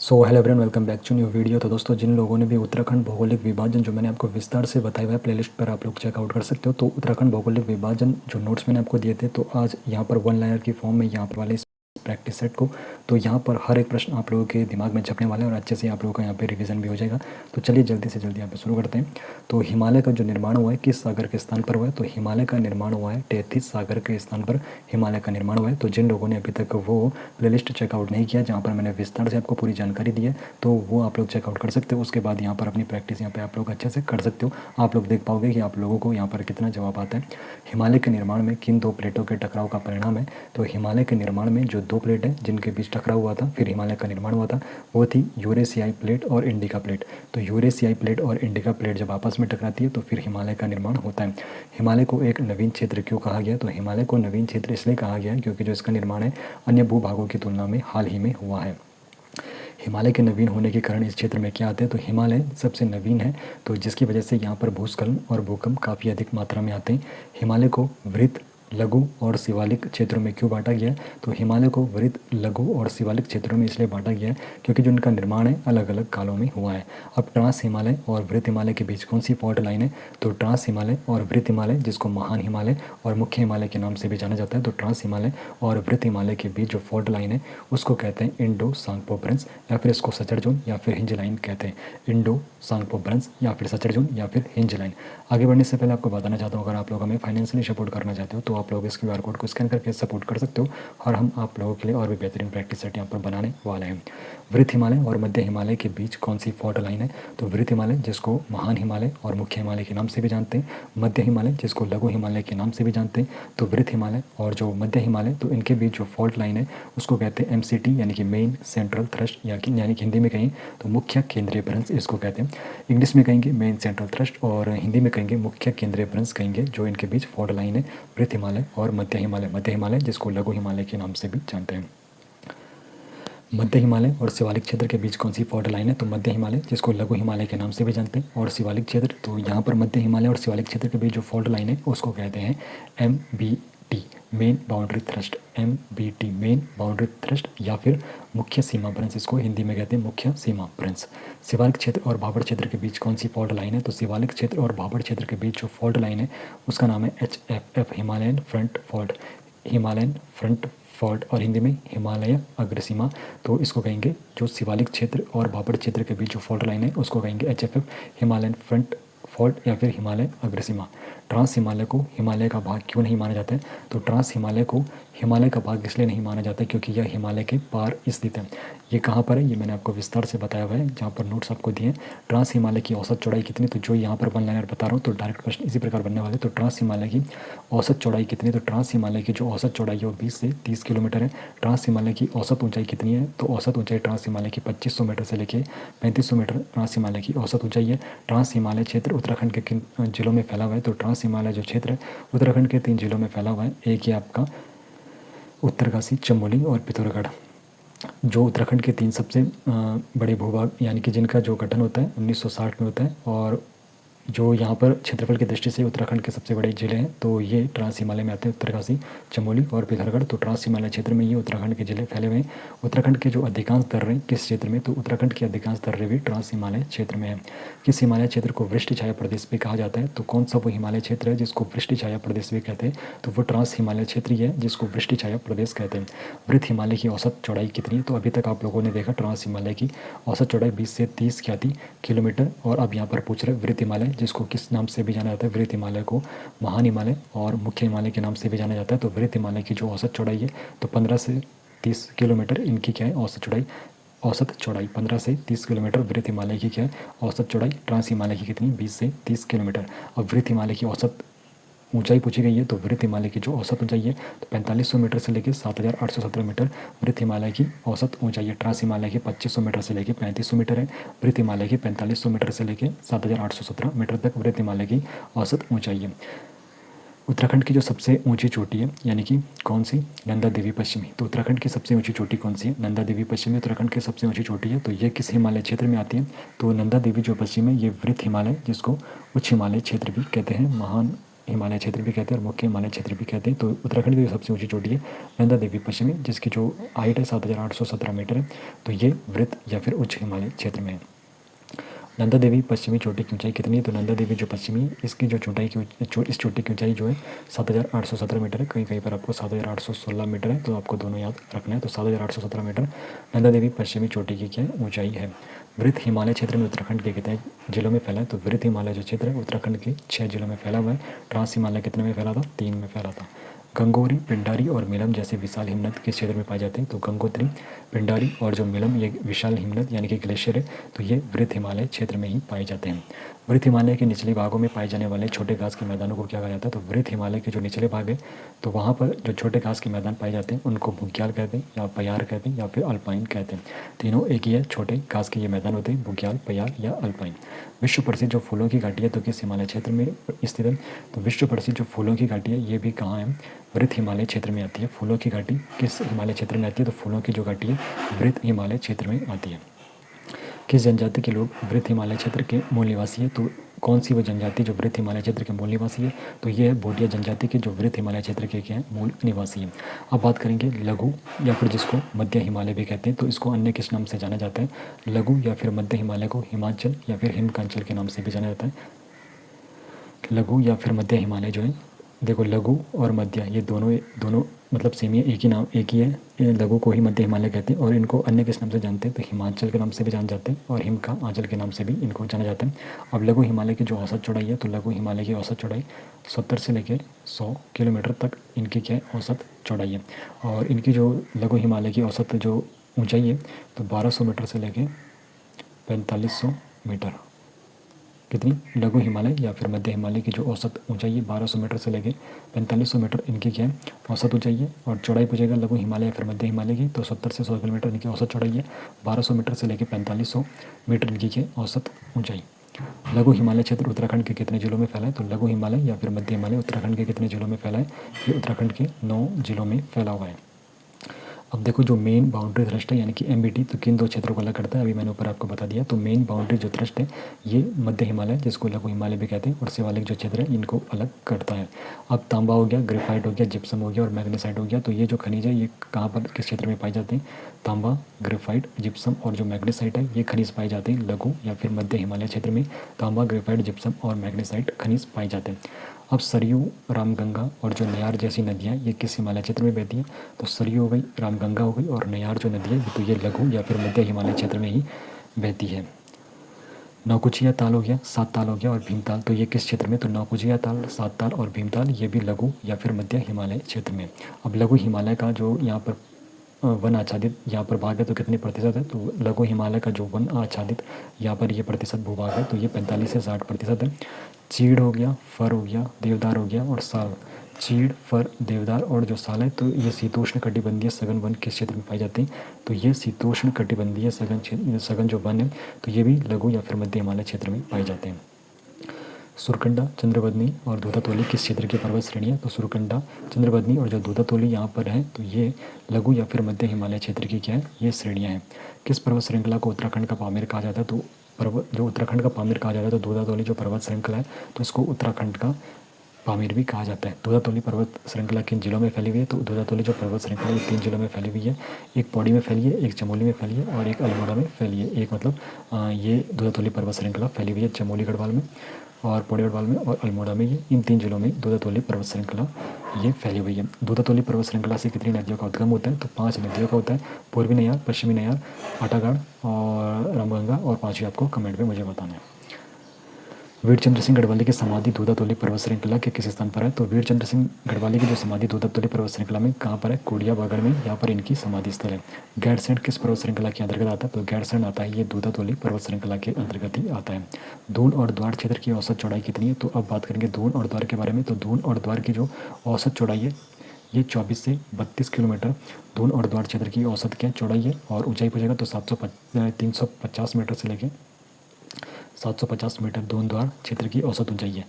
So hello everyone, welcome back to new video. तो दोस्तों, जिन लोगों ने भी उत्तराखंड भौगोलिक विभाजन जो मैंने आपको विस्तार से बताया हुआ है प्लेलिस्ट पर आप लोग चेकआउट कर सकते हो। तो उत्तराखंड भौगोलिक विभाजन जो नोट्स मैंने आपको दिए थे, तो आज यहाँ पर वन लाइनर की फॉर्म में यहाँ पर वाले इस प्रैक्टिस सेट को, तो यहाँ पर हर एक प्रश्न आप लोगों के दिमाग में छपने वाला है और अच्छे से आप लोगों का यहाँ पे रिवीजन भी हो जाएगा। तो चलिए जल्दी से जल्दी यहाँ पे शुरू करते हैं। तो हिमालय का जो निर्माण हुआ है किस सागर के स्थान पर हुआ है? तो हिमालय का निर्माण हुआ है टेथिस सागर के स्थान पर हिमालय का निर्माण हुआ है। तो जिन लोगों ने अभी तक वो प्लेलिस्ट चेकआउट नहीं किया जहाँ पर मैंने विस्तार से आपको पूरी जानकारी दी है, तो वो आप लोग चेकआउट कर सकते हो। उसके बाद यहाँ पर अपनी प्रैक्टिस यहाँ पे आप लोग अच्छे से कर सकते हो। आप लोग देख पाओगे कि आप लोगों को यहाँ पर कितना जवाब आता है। हिमालय के निर्माण में किन दो प्लेटों के टकराव का परिणाम है? तो हिमालय के निर्माण में जो दो प्लेट है जिनके बीच टकराव हुआ था, फिर हिमालय का निर्माण हुआ था, वो थी यूरेशियाई प्लेट और इंडिका प्लेट। तो यूरेशियाई प्लेट और इंडिका प्लेट जब आपस में टकराती है तो फिर हिमालय का निर्माण होता है। हिमालय को एक नवीन क्षेत्र क्यों कहा गया? तो हिमालय को नवीन क्षेत्र इसलिए कहा गया है क्योंकि जो इसका निर्माण है अन्य भूभागों की तुलना में हाल ही में हुआ है। हिमालय के नवीन होने के कारण इस क्षेत्र में क्या आते हैं? तो हिमालय सबसे नवीन है, तो जिसकी वजह से यहाँ पर भूस्खलन और भूकंप काफ़ी अधिक मात्रा में आते हैं। हिमालय को वृत्त, लघु और शिवालिक क्षेत्रों में क्यों बांटा गया है? तो हिमालय को वृत्त, लघु और शिवालिक क्षेत्रों में इसलिए बांटा गया है क्योंकि जो इनका निर्माण है अलग अलग कालों में हुआ है। अब ट्रांस हिमालय और वृत्त हिमालय के बीच कौन सी फॉल्ट लाइन है? तो ट्रांस हिमालय और वृत्त हिमालय, जिसको महान हिमालय और मुख्य हिमालय के नाम से भी जाना जाता है, तो ट्रांस हिमालय और वृत्त हिमालय के बीच जो फॉल्ट लाइन है उसको कहते हैं इंडो सांगपोब्रंस, या फिर इसको सचर जोन या फिर हिंज लाइन कहते हैं। इंडो सांगपोब्रंस या फिर सचर जोन या फिर हिंज लाइन। आगे बढ़ने से पहले आपको बताना चाहता हूँ, अगर आप लोग हमें फाइनेंशियली सपोर्ट करना चाहते हो तो आप लोग इस QR कोड को स्कैन करके सपोर्ट कर सकते हो, और हम आप लोगों के लिए और भी बेहतरीन प्रैक्टिस सेट यहाँ पर बनाने वाले हैं। वृत्त हिमालय और मध्य हिमालय के बीच कौन सी फॉल्ट लाइन है? तो वृत्त हिमालय, जिसको महान हिमालय और मुख्य हिमालय के नाम से भी जानते हैं, मध्य हिमालय जिसको लघु हिमालय के नाम से भी जानते हैं। तो वृत्त हिमालय और जो मध्य हिमालय, तो इनके बीच जो फॉल्ट लाइन है उसको कहते हैं MCT, यानी कि मेन सेंट्रल थ्रस्ट, यानी कि हिंदी में कहें तो मुख्य केंद्रीय भ्रंश इसको कहते हैं। इंग्लिश में कहेंगे मेन सेंट्रल थ्रस्ट और हिंदी में कहेंगे मुख्य केंद्रीय भ्रंश कहेंगे, जो इनके बीच फॉल्ट लाइन है वृत्त हिमालय और मध्य हिमालय। मध्य हिमालय जिसको लघु हिमालय के नाम से भी जानते हैं। मध्य हिमालय और शिवालिक क्षेत्र के बीच कौन सी फॉल्ट लाइन है? तो मध्य हिमालय, जिसको लघु हिमालय के नाम से भी जानते हैं, और शिवालिक क्षेत्र, तो यहाँ पर मध्य हिमालय और शिवालिक क्षेत्र के बीच जो फॉल्ट लाइन है उसको कहते हैं MBT, main boundary thrust. MBT, main boundary thrust या फिर मुख्य सीमा भ्रंश, इसको हिंदी में कहते हैं मुख्य सीमा भ्रंश। शिवालिक क्षेत्र और भाबर क्षेत्र के बीच कौन सी फॉल्ट लाइन है? तो शिवालिक क्षेत्र और भाबर क्षेत्र के बीच जो फॉल्ट लाइन है उसका नाम है HFF, Himalayan front fault. Himalayan front fault और हिंदी में हिमालय अग्रसीमा। तो इसको कहेंगे जो शिवालिक क्षेत्र और भाबर क्षेत्र के बीच जो फॉल्ट लाइन है उसको कहेंगे HFF, हिमालयन फ्रंट फॉल्ट या फिर हिमालय अग्रसीमा। ट्रांस हिमालय को हिमालय का भाग क्यों नहीं माना जाता है? तो ट्रांस हिमालय को हिमालय का भाग इसलिए नहीं माना जाता क्योंकि यह हिमालय के पार स्थित है। ये कहाँ पर है ये मैंने आपको विस्तार से बताया हुआ है, जहाँ पर नोट्स आपको दिए हैं। ट्रांस हिमालय की औसत चौड़ाई कितनी? तो जो यहाँ पर वन लाइनर बता रहा हूँ, तो डायरेक्ट प्रश्न इसी प्रकार बनने वाले। तो ट्रांस हिमालय की औसत चौड़ाई कितनी? तो ट्रांस हिमालय की जो औसत चौड़ाई है वो 20 से 30 किलोमीटर है। ट्रांस हिमालय की औसत ऊंचाई कितनी है? तो औसत ऊंचाई ट्रांस हिमालय की 2500 मीटर से लेकर 3500 मीटर ट्रांस हिमालय की औसत ऊंचाई है। ट्रांस हिमालय क्षेत्र उत्तराखंड के किन जिलों में फैला हुआ है? तो ट्रांस हिमालय जो क्षेत्र है उत्तराखंड के 3 जिलों में फैला हुआ है। एक ही आपका उत्तरकाशी, चमोली और पिथौरागढ़। जो उत्तराखंड के 3 सबसे बड़े भूभाग, यानी कि जिनका जो गठन होता है 1960 में होता है, और जो यहाँ पर क्षेत्रफल की दृष्टि से उत्तराखंड के सबसे बड़े जिले हैं, तो ये ट्रांस हिमालय में आते हैं, उत्तरकाशी, चमोली और पिथौरागढ़। तो ट्रांस हिमालय क्षेत्र में ये उत्तराखंड के जिले फैले हुए हैं। उत्तराखंड के जो अधिकांश दर्रे किस क्षेत्र में? तो उत्तराखंड के अधिकांश दर्रे भी ट्रांस हिमालय क्षेत्र में है। किस हिमालय क्षेत्र को वृष्टि छाया प्रदेश भी कहा जाता है? तो कौन सा वो हिमालय क्षेत्र है जिसको वृष्टि छाया प्रदेश भी कहते हैं? तो वो ट्रांस हिमालय क्षेत्र ही है जिसको वृष्टि छाया प्रदेश कहते हैं। वृत्त हिमालय की औसत चौड़ाई कितनी है? तो अभी तक आप लोगों ने देखा ट्रांस हिमालय की औसत चौड़ाई 20 से 30 क्या थी किलोमीटर, और अब यहाँ पर पूछ रहे वृत्त हिमालय, जिसको किस नाम से भी जाना जाता है? वृत्त हिमालय को महान हिमालय और मुख्य हिमालय के नाम से भी जाना जाता है। तो वृत्त हिमालय की जो औसत चौड़ाई है तो 15 से 30 किलोमीटर इनकी क्या है औसत चौड़ाई। औसत चौड़ाई 15 से 30 किलोमीटर वृत्त हिमालय की क्या है औसत चौड़ाई। ट्रांस हिमालय की कितनी? 20 से 30 किलोमीटर। अब वृत्त हिमालय की औसत ऊंचाई पूछी गई है, तो वृत्त हिमालय की जो औसत ऊंचाई है तो 4500 मीटर से लेकर 7817 मीटर वृत्त हिमालय की औसत ऊंचाई है। ट्रांस हिमालय की 2500 मीटर से लेकर 3500 मीटर है। वृत्त हिमालय की 4500 मीटर से लेकर 7817 मीटर तक वृत्त हिमालय की औसत ऊंचाई है। उत्तराखंड की जो सबसे ऊंची चोटी है, यानी कि कौन सी? नंदा देवी पश्चिमी। तो उत्तराखंड की सबसे ऊंची चोटी कौन सी है? नंदा देवी पश्चिमी उत्तराखंड की सबसे ऊंची चोटी है। तो ये किस हिमालय क्षेत्र में आती है? तो नंदा देवी जो पश्चिम है ये वृत्त हिमालय, जिसको उच्च हिमालय क्षेत्र भी कहते हैं, महान हिमालय क्षेत्र भी कहते हैं और मुख्य हिमालय क्षेत्र भी कहते हैं। तो उत्तराखंड की जो सबसे ऊंची चोटी है नंदा देवी पश्चिमी, जिसकी जो हाइट है 7,817 मीटर है, तो ये वृत्त या फिर उच्च हिमालय क्षेत्र में है। नंदा देवी पश्चिमी चोटी की ऊंचाई कितनी है? तो नंदा देवी जो पश्चिमी, इसकी जो चोटाई की इस चोटी की ऊंचाई जो है 7,817 मीटर है। कहीं कहीं पर आपको 7,816 मीटर है, तो आपको दोनों याद रखना है। तो 7,817 मीटर नंदा देवी पश्चिमी चोटी की क्या ऊंचाई है। वृत्त हिमालय क्षेत्र में उत्तराखंड के कितने जिलों में फैला है? तो वृत्त हिमालय जो क्षेत्र है उत्तराखंड के 6 जिलों में फैला हुआ है। ट्रांस हिमालय कितने में फैला था? 3 में फैला था। गंगोत्री, पिंडारी और मिलम जैसे विशाल हिमनद किस क्षेत्र में पाए जाते हैं? तो गंगोत्री, पिंडारी और जो मिलम ये विशाल हिमनद यानी कि ग्लेशियर है, तो ये वृत्त हिमालय क्षेत्र में ही पाए जाते हैं। वृत्त हिमालय के निचले भागों में पाए जाने वाले छोटे घास के मैदानों को क्या कहा जाता है? तो वृत्त हिमालय के जो निचले भाग है, तो वहाँ पर जो छोटे घास के मैदान पाए जाते हैं उनको बुग्याल कहते हैं या पयार कहते हैं या फिर अल्पाइन कहते हैं। तीनों एक ही है, छोटे घास के ये मैदान होते हैं, बुग्याल, पयार या अल्पाइन। विश्व प्रसिद्ध जो फूलों की घाटी है तो किस हिमालय क्षेत्र में स्थित है? तो विश्व प्रसिद्ध जो फूलों की घाटी है ये भी कहाँ है? वृत्त हिमालय क्षेत्र में आती है। फूलों की घाटी किस हिमालय क्षेत्र में आती है? तो फूलों की जो घाटी है वृत्त हिमालय क्षेत्र में आती है। किस जनजाति के लोग वृत्त हिमालय क्षेत्र के मूल निवासी है? तो कौन सी वो जनजाति जो वृत्त हिमालय क्षेत्र के मूल निवासी है? तो ये है भोटिया जनजाति के जो वृत्त हिमालय क्षेत्र के क्या है मूल निवासी है। अब बात करेंगे लघु या फिर जिसको मध्य हिमालय भी कहते हैं, तो इसको अन्य किस नाम से जाना जाता है? लघु या फिर मध्य हिमालय को हिमाचल या फिर हिमकांचल के नाम से भी जाना जाता है। लघु या फिर मध्य हिमालय जो है, देखो लघु और मध्य ये दोनों मतलब सेम ही है, एक ही नाम एक ही है। ये लघु को ही मध्य हिमालय कहते हैं और इनको अन्य किस नाम से जानते हैं? तो हिमाचल के नाम से भी जाने जाते हैं और हिम का आंचल के नाम से भी इनको जाना जाता है। अब लघु हिमालय की जो औसत चौड़ाई है, तो लघु हिमालय की औसत चौड़ाई 70 से लेकर 100 किलोमीटर तक इनकी क्या है औसत चौड़ाई है। और इनकी जो लघु हिमालय की औसत जो ऊँचाई है तो 1200 मीटर से लेकर 4500 मीटर। कितनी? लघु हिमालय या फिर मध्य हिमालय की जो औसत ऊंचाई है 1200 मीटर से लेकर 4500 मीटर इनकी क्या है औसत ऊंचाई है। और चौड़ाई पूछेगा लघु हिमालय या फिर मध्य हिमालय की, तो 70 से 100 किलोमीटर इनकी औसत चौड़ाई है। 1200 मीटर से लेकर 4500 मीटर इनकी क्या औसत ऊंचाई। लघु हिमालय क्षेत्र उत्तराखंड के कितने जिलों में फैला है? तो लघु हिमालय या फिर मध्य हिमालय उत्तराखंड के कितने जिलों में फैला है? ये उत्तराखंड के 9 जिलों में फैला हुआ है। अब देखो जो मेन बाउंड्री थ्रस्ट है यानी कि एमबीटी, तो किन दो क्षेत्रों को अलग करता है? अभी मैंने ऊपर आपको बता दिया। तो मेन बाउंड्री जो थ्रस्ट है ये मध्य हिमालय जिसको लघु हिमालय भी कहते हैं और शिवालिक जो क्षेत्र है इनको अलग करता है। अब तांबा हो गया, ग्रेफाइट हो गया, जिप्सम हो गया और मैग्नेसाइट हो गया, तो ये जो खनिज है ये कहाँ पर किस क्षेत्र में पाए जाते हैं? तांबा, ग्रेफाइट, जिप्सम और जो मैग्नेसाइट है ये खनिज पाए जाते हैं लघु या फिर मध्य हिमालय क्षेत्र में। तांबा, ग्रेफाइट, जिप्सम और मैग्नेसाइट खनिज पाए जाते हैं। अब सरयू, रामगंगा और जो नयार जैसी नदियाँ ये किस हिमालय क्षेत्र में बहती हैं? तो सरयू हो गई, रामगंगा हो गई और नयार जो नदी है तो ये लघु या फिर मध्य हिमालय क्षेत्र में ही बहती है। नौकुचिया ताल हो गया, सात ताल हो गया और भीमताल, तो ये किस क्षेत्र में? तो नौकुचिया ताल, सात ताल और भीमताल ये भी लघु या फिर मध्य हिमालय क्षेत्र में। अब लघु हिमालय का जो यहाँ पर वन आच्छादित यहाँ पर भाग है तो कितने प्रतिशत है? तो लघु हिमालय का जो वन आच्छादित यहाँ पर ये प्रतिशत भूभाग है तो ये 45 से 60% है। चीड़ हो गया, फर हो गया, देवदार हो गया और साल। चीड़, फर, देवदार और जो साल है तो ये शीतोष्ण कटिबंधीय सघन वन किस क्षेत्र में पाई जाती हैं? तो ये शीतोष्ण कटिबंधीय सघन जो वन है तो ये भी लघु या फिर मध्य हिमालय क्षेत्र में पाए जाते हैं। सुरकंडा, चंद्रवदनी और दूधातोली किस क्षेत्र की पर्वत श्रेणी है? तो सुरकंडा, चंद्रवदनी और जो दूधातोली यहाँ पर है तो ये लघु या फिर मध्य हिमालय क्षेत्र की क्या है ये श्रेणियाँ हैं। किस पर्वत श्रृंखला को उत्तराखंड का पामीर कहा जाता है? तो पर्वत जो उत्तराखंड का पामीर कहा जाता है तो दूधातोली जो पर्वत श्रृंखला है तो इसको उत्तराखंड का पामीर भी कहा जाता है। दूधातोली पर्वत श्रृंखला किन जिलों में फैली हुई है? तो दूधातोली जो पर्वत श्रृंखला है 3 जिलों में फैली हुई है। एक पौड़ी में फैली है, एक चमोली में फैली है और एक अल्मोड़ा में फैली है। एक मतलब ये दूधातोली पर्वत श्रृंखला फैली हुई है चमोली गढ़वाल में और पौड़ी गढ़वाल में और अल्मोड़ा में। ये इन 3 जिलों में दूधातोली पर्वत श्रृंखला ये फैली हुई है। दूधातोली पर्वत श्रृंखला से कितनी नदियों का उद्गम होता है? तो 5 नदियों का होता है, पूर्वी नयार, पश्चिमी नयार, आटागाड़ और रामगंगा और 5 आपको कमेंट में मुझे बताना है। वीरचंद्र सिंह गढ़वाली की समाधि दूधातोली पर्वत श्रृंखला के किस स्थान पर है? तो वीरचंद्र सिंह गढ़वाली की जो समाधि दूधातोली पर्वत श्रृंखला में कहाँ पर है? कोडिया बागड़ में, यहाँ पर इनकी समाधि स्थल है। गैरसैंण किस पर्वत श्रृंखला के अंतर्गत आता है? तो गैरसैंण आता है ये दूधातोली पर्वत श्रृंखला के अंतर्गत ही आता है। दून और द्वार क्षेत्र की औसत चौड़ाई कितनी है? तो अब बात करेंगे दून और द्वार के बारे में। तो दून और द्वार की जो औसत चौड़ाई है ये 24 से 32 किलोमीटर दून और द्वार क्षेत्र की औसत क्या चौड़ाई है। और ऊंचाई पूछेगा तो 350 मीटर से लेकर 750 मीटर दून द्वार क्षेत्र की औसत ऊंचाई है।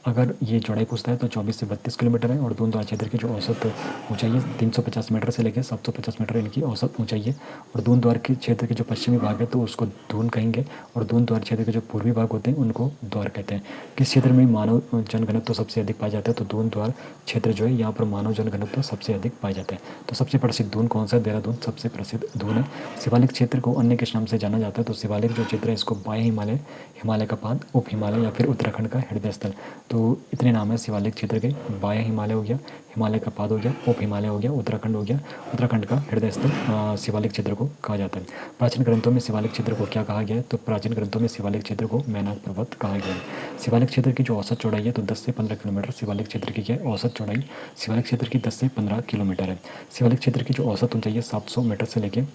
अगर ये चौड़ाई पूछता है तो 24 से 32 किलोमीटर है। और दून द्वार क्षेत्र की जो औसत ऊंचाई है 350 मीटर से लेकर 750 मीटर इनकी औसत ऊंचाई है। और दून द्वार के क्षेत्र के जो पश्चिमी भाग है तो उसको दून कहेंगे, और दून द्वार क्षेत्र के जो पूर्वी भाग होते हैं उनको द्वार कहते हैं। किस क्षेत्र में मानव जनघनत्व तो सबसे अधिक पाया जाता है? तो दून द्वार क्षेत्र जो है यहाँ पर मानव जनघनत्व तो सबसे अधिक पाया जाता है। तो सबसे प्रसिद्ध दून कौन सा है? देहरादून सबसे प्रसिद्ध दून है। शिवालिक क्षेत्र को अन्य किस नाम से जाना जाता है? तो शिवालिक जो क्षेत्र है इसको बाह्य हिमालय, हिमालय का पाद, उप हिमालय या फिर उत्तराखंड का हृदय स्थल। तो इतने नाम है शिवालिक क्षेत्र के। बाह्य हिमालय हो गया, हिमालय का पाद हो गया, उप हिमालय हो गया, उत्तराखंड हो गया, उत्तराखंड का हृदय स्थल शिवालिक क्षेत्र को कहा जाता है। प्राचीन ग्रंथों में शिवालिक क्षेत्र को क्या कहा गया है? तो प्राचीन ग्रंथों में शिवालिक क्षेत्र को मैनाक पर्वत कहा गया है। शिवालिक क्षेत्र की जो औसत चौड़ाई है तो 10 से 15 किलोमीटर शिवालिक क्षेत्र की क्या है? औसत चौड़ाई शिवालिक क्षेत्र की 10 से 15 किलोमीटर है। शिवालिक क्षेत्र की जो औसत ऊंचाई है 700 मीटर से लेकर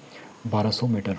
1200 मीटर,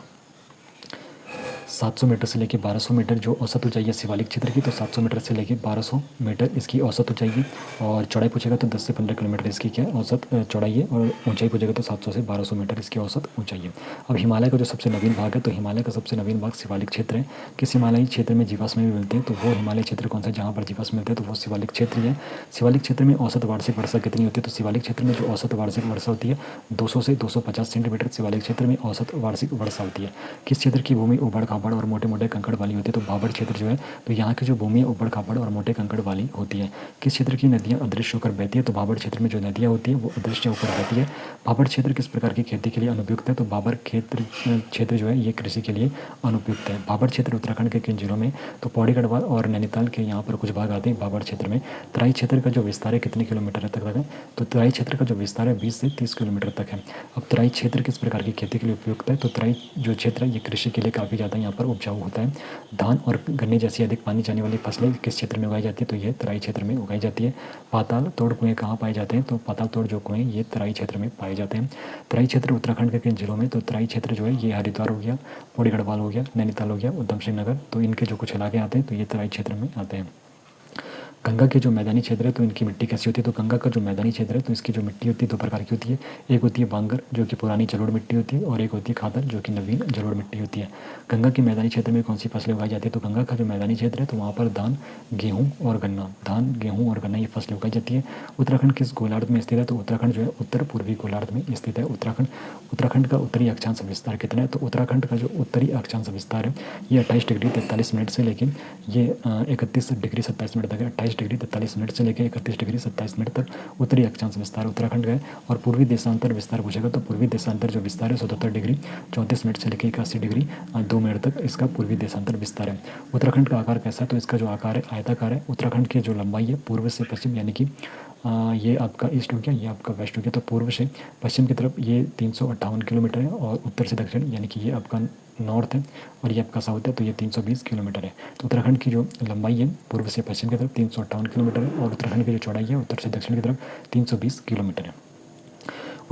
700 मीटर से लेकर 1200 मीटर जो औसत ऊंचाई है शिवालिक क्षेत्र की, तो 700 मीटर से लेकर 1200 मीटर इसकी औसत ऊंचाई है। और चौड़ाई पूछेगा तो 10 से 15 किलोमीटर इसकी क्या है? औसत चौड़ाई है। और ऊंचाई पूछेगा तो 700 से 1200 मीटर इसकी औसत ऊंचाई है। अब हिमालय का जो सबसे नवीन भाग है तो हिमालय का सबसे नवीन भाग शिवालिक क्षेत्र है। किस हिमालयी क्षेत्र में जीवाश्म भी मिलते हैं? तो वो हिमालय क्षेत्र कौन सा है जहाँ पर जीवाश्म मिलते हैं? तो वो शिवालिक क्षेत्र ही है। शिवालिक क्षेत्र में औसत वार्षिक वर्षा कितनी होती है? तो शिवालिक क्षेत्र में जो औसत वार्षिक वर्षा होती है 200 से 250 सेंटीमीटर शिवालिक क्षेत्र में औसत वार्षिक वर्षा होती है। किस क्षेत्र की भूमि उबड़ खाबड़ और मोटे मोटे कंकड़ वाली होती है? तो भाबर क्षेत्र जो है, तो यहाँ की जो भूमि उबड़ खाबड़ और मोटे कंकड़ वाली होती है। किस क्षेत्र की नदियाँ अदृश्य होकर बहती है? तो भाबर क्षेत्र में जो नदियाँ होती है वो अदृश्य होकर बहती है। भाबर क्षेत्र किस प्रकार की खेती के लिए अनुपयुक्त है? तो भाबर क्षेत्र जो है ये कृषि के लिए अनुपयुक्त है। भाबर क्षेत्र उत्तराखंड के किन जिलों में? तो पौड़ी गढ़वाल और नैनीताल के यहाँ पर कुछ भाग आते हैं भाबर क्षेत्र में। तराई क्षेत्र का जो विस्तार है कितने किलोमीटर तक है? तो तराई क्षेत्र का जो विस्तार है 20 से 30 किलोमीटर तक है। अब तराई क्षेत्र किस प्रकार की खेती के लिए उपयुक्त है? तो तराई जो क्षेत्र है ये कृषि के लिए काफ़ी ज़्यादा यहाँ पर उपजाऊ होता है। धान और गन्ने जैसी अधिक पानी जाने वाली फसलें किस क्षेत्र में उगाई जाती है? तो ये तराई क्षेत्र में उगाई जाती है। पाताल तोड़ कुएं कहाँ पाए जाते हैं? तो पाताल तोड़ जो कुएं ये तराई क्षेत्र में पाए जाते हैं। तराई क्षेत्र उत्तराखंड के किन जिलों में? तो तराई क्षेत्र जो है ये हरिद्वार हो गया, पौड़ी गढ़वाल हो गया, नैनीताल हो गया, उधम सिंह नगर, तो इनके जो कुछ इलाके आते हैं तो ये तराई क्षेत्र में आते हैं। गंगा के जो मैदानी क्षेत्र है तो इनकी मिट्टी कैसी होती है? तो गंगा का जो मैदानी क्षेत्र है तो इसकी जो मिट्टी होती है 2 प्रकार की होती है। एक होती है बांगर जो कि पुरानी जलोढ़ मिट्टी होती है, और एक होती है खादर जो कि नवीन जलोढ़ मिट्टी होती है। गंगा के मैदानी क्षेत्र में कौन सी फसलें उगाई जाती है? तो गंगा का जो मैदानी क्षेत्र है तो वहाँ पर धान, गेहूँ और गन्ना, धान, गेहूँ और गन्ना ये फसलें उगाई जाती है। उत्तराखंड किस गोलार्ध में स्थित है? तो उत्तराखंड जो है उत्तर पूर्वी गोलार्ध में स्थित है। उत्तराखंड का उत्तरी अक्षांश विस्तार कितना है? तो उत्तराखंड का जो उत्तरी अक्षांश विस्तार है ये 28 डिग्री 43 मिनट से लेकर ये 31 डिग्री 27 मिनट तक है। 28 डिग्री 43 मिनट से लेकर 31 डिग्री 27 मिनट तक उत्तरी अक्षांश विस्तार उत्तराखंड का है। और पूर्वी देशांतर विस्तार पूछेगा तो पूर्वी देशांतर जो विस्तार है 77 डिग्री 34 मिनट से लेकर 81 डिग्री 2 मिनट तक इसका पूर्वी देशांतर विस्तार है। उत्तराखंड का आकार कैसा है? तो इसका जो आकार है आयताकार है। उत्तराखंड की जो लंबाई है पूर्व से पश्चिम यानी कि ये आपका ईस्ट हो गया, ये आपका वेस्ट हो गया, तो पूर्व से पश्चिम की तरफ ये 358 किलोमीटर है, और उत्तर से दक्षिण यानी कि ये आपका नॉर्थ है और ये आपका साउथ है तो ये 320 किलोमीटर है। तो उत्तराखंड की जो लंबाई है पूर्व से पश्चिम की तरफ 358 किलोमीटर है, और उत्तराखंड की जो चौड़ाई है उत्तर से दक्षिण की तरफ 320 किलोमीटर है।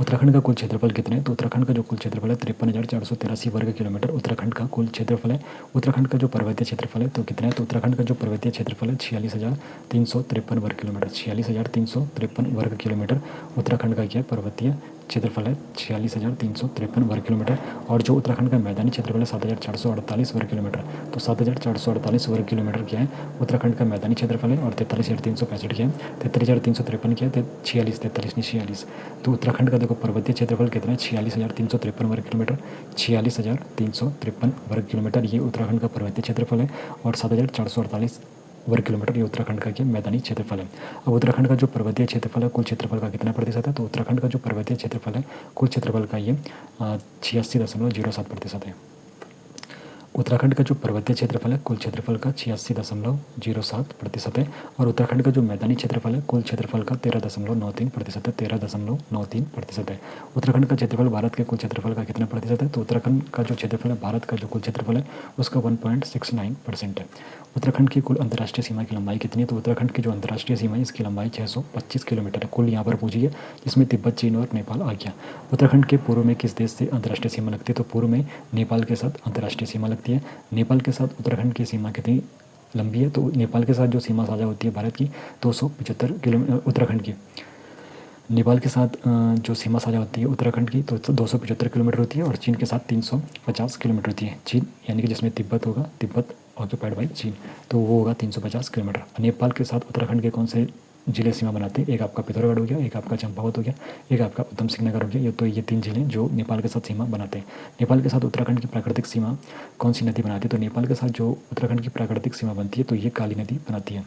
उत्तराखंड का कुल क्षेत्रफल कितना है? तो उत्तराखंड का जो कुल क्षेत्रफल है 53,483 वर्ग किलोमीटर उत्तराखंड का कुल क्षेत्रफल है। उत्तराखंड का जो पर्वतीय क्षेत्रफल है तो कितना है? तो उत्तराखंड का जो पर्वतीय क्षेत्रफल है 46,353 वर्ग किलोमीटर, 46,353 वर्ग किलोमीटर उत्तराखंड का क्या पर्वतीय क्षेत्रफल है 46,353 वर्ग किलोमीटर। और जो उत्तराखंड का मैदानी क्षेत्रफल है 7,448 वर्ग किलोमीटर, तो 7,448 वर्ग किलोमीटर क्या है उत्तराखंड का मैदानी क्षेत्रफल है। और 43,365 क्या है? 43,353 क्या है? 46 तो उत्तराखंड का देखो पर्वतीय क्षेत्रफल कितना है 46,353 वर्ग किलोमीटर, 46,353 वर्ग किलोमीटर ये उत्तराखंड का पर्वतीय क्षेत्रफल है। और 7,448 वर्ग किलोमीटर ये उत्तराखंड का क्या मैदानी क्षेत्रफल है। अब उत्तराखंड का जो पर्वतीय क्षेत्रफल है कुल क्षेत्रफल का कितना प्रतिशत है? तो उत्तराखंड का जो पर्वतीय क्षेत्रफल है कुल क्षेत्रफल का ये 86.07% है। उत्तराखंड का जो पर्वतीय क्षेत्रफल है कुल क्षेत्रफल का 86.07% है। और उत्तराखंड का जो मैदानी क्षेत्रफल है कुल क्षेत्रफल का 13.93% है, 13.93% है। उत्तराखंड का क्षेत्रफल भारत के कुल क्षेत्रफल का कितना प्रतिशत है? तो उत्तराखंड का जो क्षेत्रफल है भारत का जो कुल क्षेत्रफल है उसका 1.69% है। उत्तराखंड की कुल अंतर्राष्ट्रीय सीमा की लंबाई कितनी है? तो उत्तराखंड की जो अंतर्राष्ट्रीय सीमा है इसकी लंबाई 625 किलोमीटर है कुल यहाँ पर पूछी है, जिसमें तिब्बत, चीन और नेपाल आ गया। उत्तराखंड के पूर्व में किस देश से अंतर्राष्ट्रीय सीमा लगती है? तो पूर्व में नेपाल के साथ अंतर्राष्ट्रीय सीमा लगती है। नेपाल के साथ उत्तराखंड की सीमा कितनी लंबी है? तो नेपाल के साथ जो सीमा साझा होती है भारत की 275 किलोमीटर, उत्तराखंड की नेपाल के साथ जो सीमा साझा होती है उत्तराखंड की तो 275 किलोमीटर होती है। और चीन के साथ 350 किलोमीटर होती है। चीन यानी कि जिसमें तिब्बत होगा, तिब्बत ऑक्यूपाइड बाई चीन, तो वो होगा 350 किलोमीटर। नेपाल के साथ उत्तराखंड के कौन से जिले सीमा बनाते हैं? एक आपका पिथौरागढ़ हो गया, एक आपका चंपावत हो गया, एक आपका उधम सिंह नगर हो गया। तो ये 3 जिले जो नेपाल के साथ सीमा बनाते हैं। नेपाल के साथ उत्तराखंड की प्राकृतिक सीमा कौन सी नदी बनाती है? तो नेपाल के साथ जो उत्तराखंड की प्राकृतिक सीमा बनती है तो ये काली नदी बनाती है।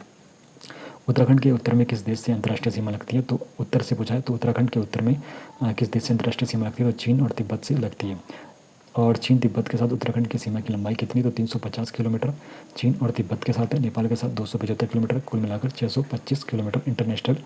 उत्तराखंड के उत्तर में किस देश से अंतर्राष्ट्रीय सीमा लगती है? तो उत्तर से पूछा है, तो उत्तराखंड के उत्तर में किस देश से अंतर्राष्ट्रीय सीमा लगती है? तो चीन और तिब्बत से लगती है। और चीन तिब्बत के साथ उत्तराखंड की सीमा की लंबाई कितनी? तो 350 किलोमीटर चीन और तिब्बत के साथ है। नेपाल के साथ 275 किलोमीटर, कुल मिलाकर 625 किलोमीटर इंटरनेशनल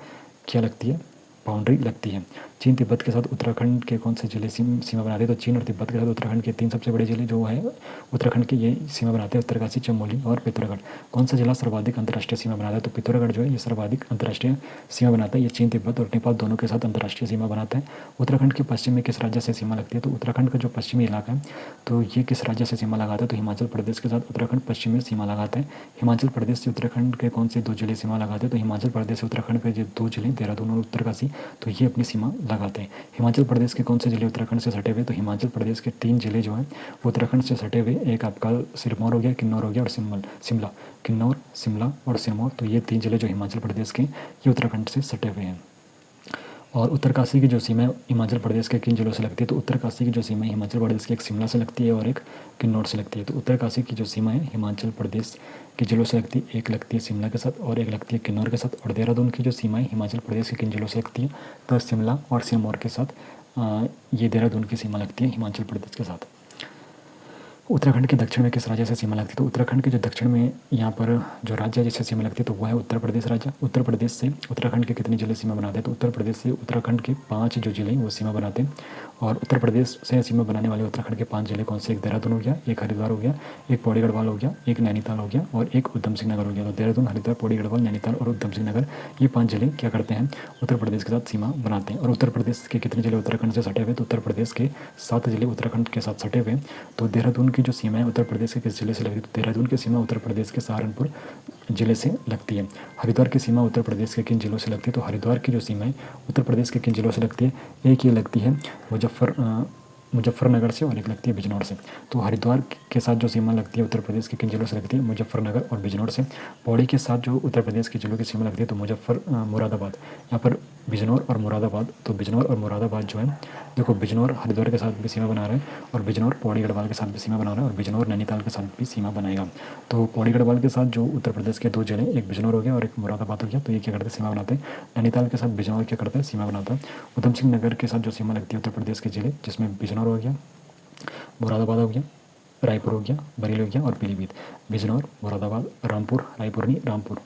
क्या लगती है? बाउंड्री लगती है। चीन तिब्बत के साथ उत्तराखंड के कौन से जिले सीमा बनाते हैं? तो चीन और तिब्बत के साथ उत्तराखंड के 3 सबसे बड़े जिले जो है उत्तराखंड के ये सीमा बनाते हैं, उत्तरकाशी, चमोली और पिथौरागढ़। कौन सा जिला सर्वाधिक अंतर्राष्ट्रीय सीमा बनाता है? तो पिथौरागढ़ जो है ये सर्वाधिक अंतर्राष्ट्रीय सीमा बनाता है। ये चीन तिब्बत और नेपाल दोनों के साथ अंतर्राष्ट्रीय सीमा बनाता है। उत्तराखंड के पश्चिम में किस राज्य से सीमा लगती है? तो उत्तराखंड का जो पश्चिमी इलाका है तो ये किस राज्य से सीमा लगाता है? तो हिमाचल प्रदेश के साथ उत्तराखंड पश्चिम में सीमा लगाता है। हिमाचल प्रदेश से उत्तराखंड के कौन से 2 जिले सीमा लगाते हैं? तो हिमाचल प्रदेश से उत्तराखंड के जो 2 जिले देहरादून और उत्तरकाशी, तो ये अपनी सीमा लगाते हैं। हिमाचल प्रदेश के कौन से जिले उत्तराखंड से सटे हुए? तो हिमाचल प्रदेश के 3 जिले जो हैं वो उत्तराखंड से सटे हुए, एक आपका सिरमौर हो गया, किन्नौर हो गया और शिमला। किन्नौर, शिमला और सिरमौर, तो ये 3 जिले जो हिमाचल प्रदेश के ये उत्तराखंड से सटे हुए हैं। और उत्तरकाशी की जो सीमा है हिमाचल प्रदेश के किन जिलों से लगती है? तो उत्तरकाशी की जो सीमा है हिमाचल प्रदेश की एक शिमला से लगती है और एक किन्नौर से लगती है। तो उत्तरकाशी की जो सीमा है हिमाचल प्रदेश के जिलों से लगती है, एक लगती है शिमला के साथ और एक लगती है किन्नौर के साथ। और देहरादून की जो सीमा है हिमाचल प्रदेश के किन जिलों से लगती है? तो शिमला और सिरमौर के साथ ये देहरादून की सीमा लगती है हिमाचल प्रदेश के साथ। उत्तराखंड के दक्षिण में किस राज्य से सीमा लगती है? तो उत्तराखंड के जो दक्षिण में यहाँ पर जो राज्य है जिससे सीमा लगती है तो वह है उत्तर प्रदेश राज्य। उत्तर प्रदेश से उत्तराखंड के कितने जिले सीमा बनाते हैं? तो उत्तर प्रदेश से उत्तराखंड के 5 जो जिले हैं वो सीमा बनाते हैं। और उत्तर प्रदेश से सीमा बनाने वाले उत्तराखंड के 5 जिले कौन से? एक देहरादून हो गया, एक हरिद्वार हो गया, एक पौड़ी गढ़वाल हो गया, एक नैनीताल हो गया और एक उधम सिंह नगर हो गया। तो देहरादून, हरिद्वार, पौड़ी गढ़वाल, नैनीताल और उधम सिंह नगर, ये 5 जिले क्या करते हैं? उत्तर प्रदेश के साथ सीमा बनाते हैं। और उत्तर प्रदेश के कितने जिले उत्तराखंड से सटे हुए? तो उत्तर प्रदेश के 7 जिले उत्तराखंड के साथ सटे हुए। तो देहरादून की जो सीमा है उत्तर प्रदेश के किस जिले से लगती है? तो देहरादून की सीमा उत्तर प्रदेश के सहारनपुर जिले से लगती है। हरिद्वार की सीमा उत्तर प्रदेश के किन जिलों से लगती है? तो हरिद्वार की जो सीमा है उत्तर प्रदेश के किन जिलों से लगती है? एक ये लगती है मुजफ्फरनगर से और एक लगती है बिजनौर से। तो हरिद्वार के साथ जो सीमा लगती है उत्तर प्रदेश के किन जिलों से लगती है? मुजफ्फरनगर और बिजनौर से। पौड़ी के साथ जो उत्तर प्रदेश के जिलों की सीमा लगती है तो मुरादाबाद, यहाँ पर बिजनौर और मुरादाबाद। तो बिजनौर और मुरादाबाद जो है, देखो बिजनौर हरिद्वार के साथ भी सीमा बना रहा है और बिजनौर पौड़ी गढ़वाल के साथ भी सीमा बना रहा है और बिजनौर नैनीताल के साथ भी सीमा बनाएगा। तो पौड़ी गढ़वाल के साथ जो उत्तर प्रदेश के 2 जिले, एक बिजनौर हो गया और एक मुरादाबाद हो गया, तो ये क्या करते हैं? सीमा बनाते हैं। नैनीताल के साथ बिजनौर क्या करता है? सीमा बनाता है। उधम सिंह नगर के साथ जो सीमा लगती है उत्तर प्रदेश के जिले, जिसमें बिजनौर हो गया, मुरादाबाद हो गया, रायपुर हो गया, बरेली हो गया और पीलीभीत। बिजनौर, मुरादाबाद, रामपुर, रायपुर नहीं रामपुर,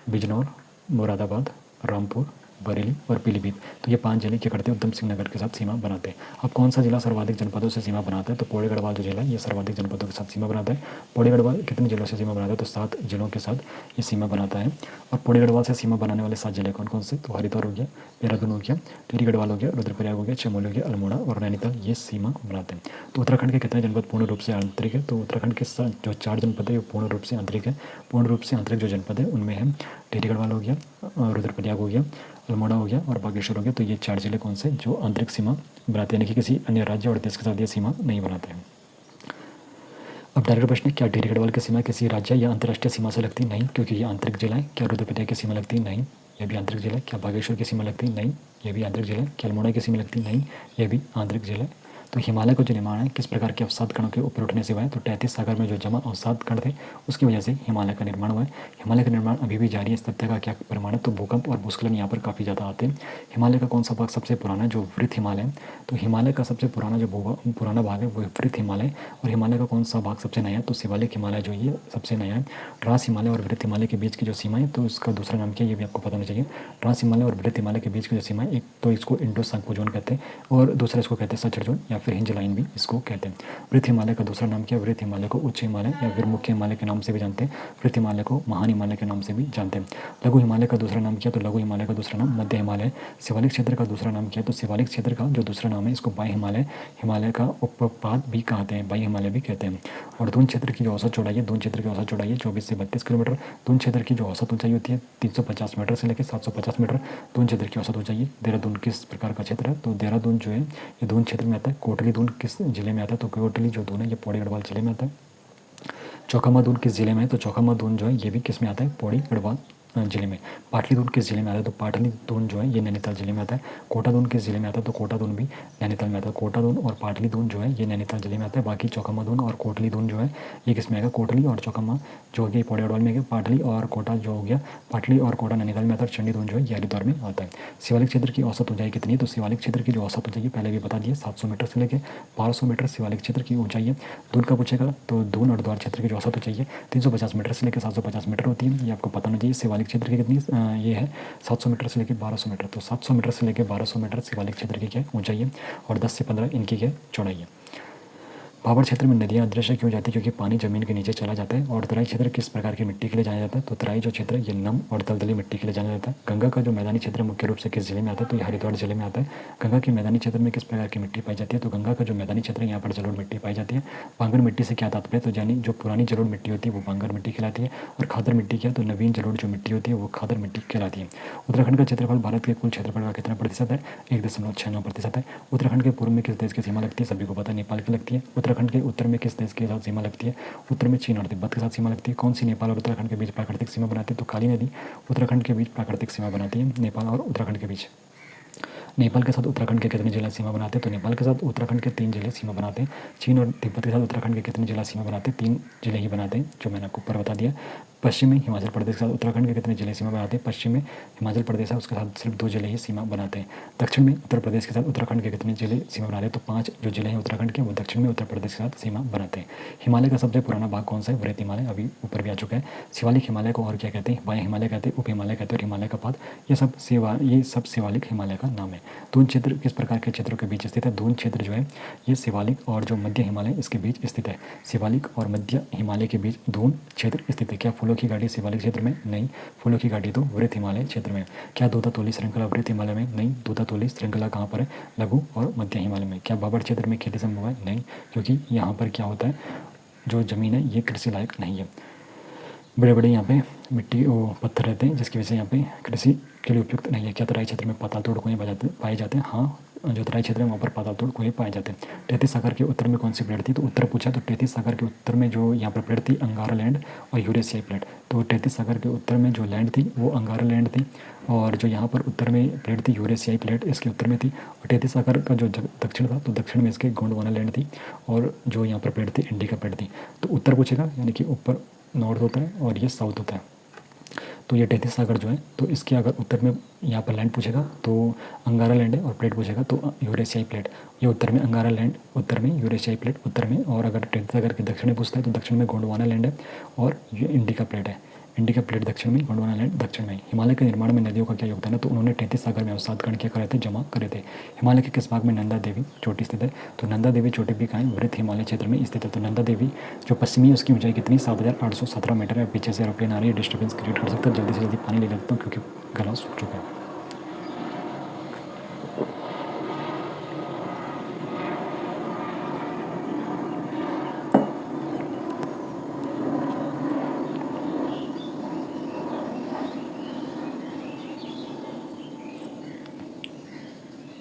बिजनौर, मुरादाबाद, रामपुर, बरेली और पीलीभीत, तो ये 5 जिले क्या करते हैं? उधम सिंह नगर के साथ सीमा बनाते हैं। अब कौन सा जिला सर्वाधिक जनपदों से सीमा बनाता है? तो पौड़ी गढ़वाल जो जिला है ये सर्वाधिक जनपदों के साथ सीमा बनाता है। पौड़ी गढ़वाल कितने जिलों से सीमा बनाता है? तो 7 जिलों के साथ ये सीमा बनाता है। और पौड़ी गढ़वाल से सीमा बनाने वाले 7 जिले कौन कौन से? तो हरिद्वार हो गया, देहरादून हो गया, टिहरी गढ़वाल हो गया, रुद्रप्रयाग हो गया, चमोली हो गया, अल्मोड़ा और नैनीताल, ये सीमा बनाते हैं। तो उत्तराखंड के कितने जनपद पूर्ण रूप से आंतरिक है? तो उत्तराखंड के जो 4 जनपद है वो पूर्ण रूप से आंतरिक है। पूर्ण रूप से आंतरिक जो जनपद है उनमें है टिहरी गढ़वाल हो गया, रुद्रप्रयाग हो गया, अल्मोड़ा हो गया और बागेश्वर हो गया। तो ये 4 जिले कौन से? जो आंतरिक सीमा बनाते हैं, यानी कि किसी अन्य राज्य और देश के साथ ये सीमा नहीं बनाते हैं। अब डायरेक्ट प्रश्न है, क्या टिहरी गढ़वाल की सीमा किसी राज्य या अंतर्राष्ट्रीय सीमा से लगती? नहीं, क्योंकि ये आंतरिक जिला है। क्या रुद्रप्रयाग की सीमा लगती? नहीं, ये भी आंतरिक जिला है। क्या बागेश्वर की सीमा लगती? नहीं, ये भी आंतरिक जिला है। क्या अल्मोड़ा की सीमा लगती? नहीं, ये भी आंतरिक जिला है। तो हिमालय का जो निर्माण है किस प्रकार के अवसाद कणों के ऊपर उठने से हुआ है? तो तैतीस सागर में जो जमा अवसाद कण थे उसकी वजह से हिमालय का निर्माण हुआ है। हिमालय का निर्माण अभी भी जारी है। इस तथ्य का क्या प्रमाण है? तो भूकंप और भूस्खलन यहाँ पर काफ़ी ज़्यादा आते हैं। हिमालय का कौन सा भाग सबसे पुराना है? जो वृत्त हिमालय है। तो हिमालय का सबसे पुराना जो पुराना भाग है वो वृत्त हिमालय। और हिमालय का कौन सा भाग सबसे नया है? तो शिवालिक हिमालय जो ये सबसे नया है। ट्रांस हिमालय और वृत्त हिमालय के बीच की जो सीमा है तो इसका दूसरा नाम क्या है ये भी आपको पता होना चाहिए। ट्रांस हिमालय और वृत्त हिमालय के बीच की जो सीमा है, एक तो इसको इंडो सांको जोन कहते हैं और दूसरा इसको कहते हैं सचर जोन या फिर हिंज लाइन भी इसको कहते हैं। वृत्त हिमालय का दूसरा नाम क्या है? वृत्त हिमालय को उच्च हिमालय या फिर मुख्य हिमालय के नाम से भी जानते हैं। वृत्त हिमालय को महान हिमालय के नाम से भी जानते हैं। लघु हिमालय का दूसरा नाम क्या? तो लघु हिमालय का दूसरा नाम मध्य हिमालय। शिवालिक क्षेत्र का दूसरा नाम क्या है? तो शिवालिक क्षेत्र का जो दूसरा नाम है इसको बाह्य हिमालय, हिमालय का उपपाद भी कहते हैं, बाह्य हिमालय भी कहते हैं। और दून क्षेत्र की जो औसत चौड़ाई है, दून क्षेत्र की औसत चौड़ाई है 24 से 32 किलोमीटर। दून क्षेत्र की जो औसत ऊंचाई होती है 350 मीटर से लेकर 750 मीटर दून क्षेत्र की औसत ऊंचाई है। देहरादून किस प्रकार का क्षेत्र है? तो देहरादून जो है ये दून क्षेत्र में आता है। कोटली दून किस जिले में आता है? तो कोटली जो दून है ये पौड़ी गढ़वाल जिले में आता है। चौखामादून किस जिले में है? तो चौखामादून जो है ये भी किस में आता है? पौड़ी गढ़वाल जिले में। पाटलीदून किस जिले में आता है? तो पाटलीदून जो है ये नैनीताल जिले में आता है। कोटादून किस जिले में आता है? तो कोटादून भी नैनीताल में आता है। कोटादून और पाटलीदून जो है ये नैनीताल जिले में आता है। बाकी चौखामादून और कोटलीदून जो है ये किस में आएगा? कोटली और चौखामा जो हो गया पौड़ी गढ़वाल में, पाटली और कोटा जो हो गया, पाटली और कोटा नैनीताल में आता है। चंडीदून जो है ये हरिद्वार में आता है। शिवालिक क्षेत्र की औसत ऊंचाई कितनी है? तो शिवालिक क्षेत्र की जो औसत ऊंचाई है पहले भी बता दिया, 700 मीटर से लेकर 1200 मीटर शिवालिक क्षेत्र की ऊंचाई है। दून का पूछेगा तो दून और द्वार क्षेत्र की जो औसत ऊंचाई है 350 मीटर से लेकर 750 मीटर होती है। ये आपको पता होना चाहिए। शिवालिक क्षेत्र की कितनी ये है? 700 मीटर से लेकर 1200 मीटर। तो 700 मीटर से लेकर 1200 मीटर शिवालिक क्षेत्र की क्या ऊंचाई है और 10 से 15 इनकी क्या चौड़ाई है। भाबर क्षेत्र में नदियाँ अदृश्य क्यों जाती है? क्योंकि पानी जमीन के नीचे चला जाता है। और तराई क्षेत्र किस प्रकार की मिट्टी के लिए जाना जाता है? तो तराई जो क्षेत्र है ये नम और दलदली मिट्टी के लिए जाना जाता है। गंगा का जो मैदानी क्षेत्र मुख्य रूप से किस जिले में आता है? तो ये हरिद्वार जिले में आता है। गंगा के मैदानी क्षेत्र में किस प्रकार की मिट्टी पाई जाती है? तो गंगा का जो मैदानी क्षेत्र है यहाँ पर जलोढ़ मिट्टी पाई जाती है। बांगर मिट्टी से क्या तात्पर्य? तो यानी जो पुरानी जलोढ़ मिट्टी होती है वो बांगर मिट्टी कहलाती है। और खादर मिट्टी क्या? तो नवीन जलोढ़ जो मिट्टी होती है वो खादर मिट्टी कहलाती है। उत्तराखंड का क्षेत्रफल भारत के कुल क्षेत्रफल का कितना प्रतिशत है? 1.69% है। उत्तराखंड के पूर्व में किस देश की सीमा लगती है? सभी को पता है नेपाल की लगती है। उत्तराखंड के उत्तर में किस देश के साथ सीमा लगती है? उत्तर में चीन और तिब्बत के साथ सीमा लगती है। कौन सी नेपाल और उत्तराखंड के बीच प्राकृतिक सीमा बनाती है? तो काली नदी उत्तराखंड के बीच प्राकृतिक सीमा बनाती है, नेपाल और उत्तराखंड के बीच। नेपाल के साथ उत्तराखंड के कितने जिले सीमा बनाते हैं? तो नेपाल के साथ उत्तराखंड के 3 जिले सीमा बनाते हैं। चीन और तिब्बत के साथ उत्तराखंड के कितने जिला सीमा बनाते हैं? 3 जिले ही बनाते हैं, जो मैंने आपको ऊपर बता दिया। पश्चिम में हिमाचल प्रदेश के साथ उत्तराखंड के कितने जिले सीमा बनाते हैं? पश्चिम में हिमाचल प्रदेश है उसके साथ सिर्फ 2 जिले ही सीमा बनाते हैं। दक्षिण में उत्तर प्रदेश के साथ उत्तराखंड के कितने जिले सीमा बनाते हैं? तो 5 जो जिले हैं उत्तराखंड के वो दक्षिण में उत्तर प्रदेश के साथ सीमा बनाते हैं। हिमालय का सबसे पुराना भाग कौन सा है? वृहत हिमालय, अभी ऊपर भी आ चुका है। शिवालिक हिमालय को और क्या कहते हैं? वायु हिमालय कहते हैं, उप हिमालय कहते हैं और हिमालय का पाद, ये सब शिवालिक हिमालय का नाम है। दून क्षेत्र किस प्रकार के क्षेत्रों के बीच स्थित है? दून क्षेत्र जो है ये शिवालिक और जो मध्य हिमालय इसके बीच स्थित है। शिवालिक और मध्य हिमालय के बीच दून क्षेत्र स्थित है। क्या फूलों की घाटी शिवालिक क्षेत्र में? नहीं, फूलों की घाटी तो वृहत हिमालय क्षेत्र में। क्या दूधातोली श्रृंखला वृहत हिमालय में? नहीं, दूधातोली श्रृंखला कहाँ पर है? लघु और मध्य हिमालय में। क्या भाबर क्षेत्र में खेती संभव है? नहीं, क्योंकि यहाँ पर क्या होता है, जो ज़मीन है ये कृषि लायक नहीं है। बड़े बड़े यहाँ पे मिट्टी पत्थर रहते हैं जिसकी वजह से यहाँ पे कृषि के लिए उपयुक्त नहीं है। क्या तराई क्षेत्र में पाताल तोड़ कुएं पाए जाते हैं? हाँ, जो तराई क्षेत्र है वहाँ पर पाताल तोड़ कुएं पाए जाते हैं। 33 सागर के उत्तर में कौन सी प्लेट थी? तो उत्तर पूछा तो 33 सागर के उत्तर में जो यहाँ पर प्लेट थी अंगारा लैंड और यूरेशियाई प्लेट। तो 33 सागर के उत्तर में जो लैंड थी वो अंगारा लैंड थी और जो यहाँ पर उत्तर में प्लेट थी यूरेशियाई प्लेट इसके उत्तर में थी। और 33 सागर का जो दक्षिण था तो दक्षिण में इसके गोंडवाना लैंड थी और जो यहाँ पर प्लेट थी इंडिका प्लेट थी। तो उत्तर पूछेगा यानी कि ऊपर नॉर्थ होता है और ये साउथ होता है। तो ये 33 सागर जो है तो इसके अगर उत्तर में यहाँ पर लैंड पूछेगा तो अंगारा लैंड है और प्लेट पूछेगा तो यूरेशियाई प्लेट। ये उत्तर में अंगारा लैंड, उत्तर में यूरेशियाई प्लेट उत्तर में। और अगर 33 सागर के दक्षिण में पूछता है तो दक्षिण में गोंडवाना लैंड है और ये इंडिका प्लेट है। इंडिका प्लेट दक्षिण में, गोंडवाना लैंड दक्षिण में। हिमालय के निर्माण में नदियों का क्या योगदान है? तो उन्होंने 33 सागर में अवसाद गण क्या करे थे? जमा करे थे। हिमालय के किस भाग में नंदा देवी चोटी स्थित है? तो नंदा देवी चोटी भी कहाँ है? वृहत हिमालय क्षेत्र में स्थित है। तो नंदा देवी जो पश्चिमी उसकी ऊंचाई कितनी? 7,817 मीटर है। पीछे से एरोप्लेन आ रही है, डिस्टर्बेंस क्रिएट कर सकता है। जल्दी से जल्दी पानी ले लेता हूँ क्योंकि गला सूख चुका है।